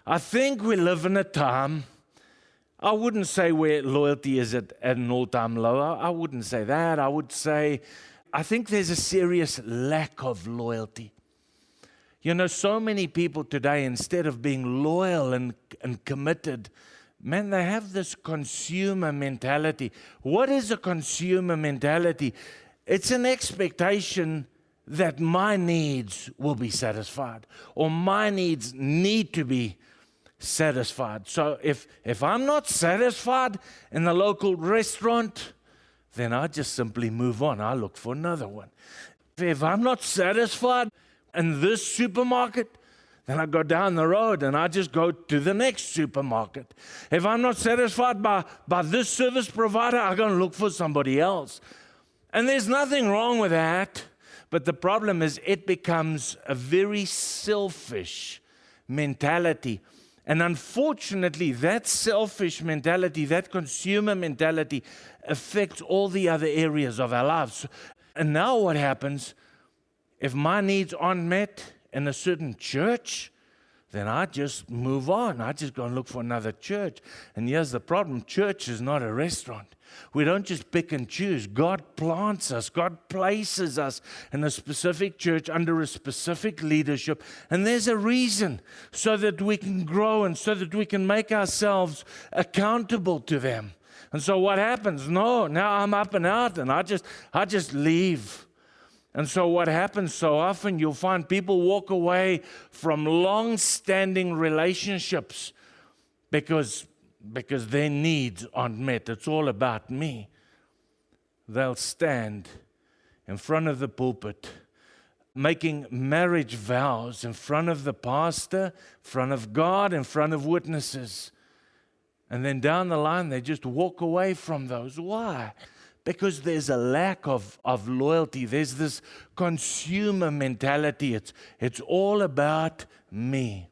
I think we live in a time, I wouldn't say where loyalty is at an all-time low. I wouldn't say that. I would say, I think there's a serious lack of loyalty. You know, so many people today, instead of being loyal and committed, man, they have this consumer mentality. What is a consumer mentality? It's an expectation that my needs will be satisfied, or my needs need to be satisfied. So if I'm not satisfied in the local restaurant, then I just simply move on. I look for another one. If I'm not satisfied in this supermarket, then I go down the road and I just go to the next supermarket. If I'm not satisfied by this service provider, I go and look for somebody else. And there's nothing wrong with that, but the problem is it becomes a very selfish mentality. And unfortunately, that selfish mentality, that consumer mentality, affects all the other areas of our lives. And now what happens, if my needs aren't met in a certain church, then I just move on. I just go and look for another church. And here's the problem. Church is not a restaurant. We don't just pick and choose. God plants us. God places us in a specific church under a specific leadership. And there's a reason, so that we can grow and so that we can make ourselves accountable to them. And so what happens? No, now I'm up and out and I just leave. And so what happens so often, you'll find people walk away from long-standing relationships because their needs aren't met. It's all about me. They'll stand in front of the pulpit, making marriage vows in front of the pastor, in front of God, in front of witnesses. And then down the line, they just walk away from those. Why? Because there's a lack of loyalty. There's this consumer mentality. It's all about me.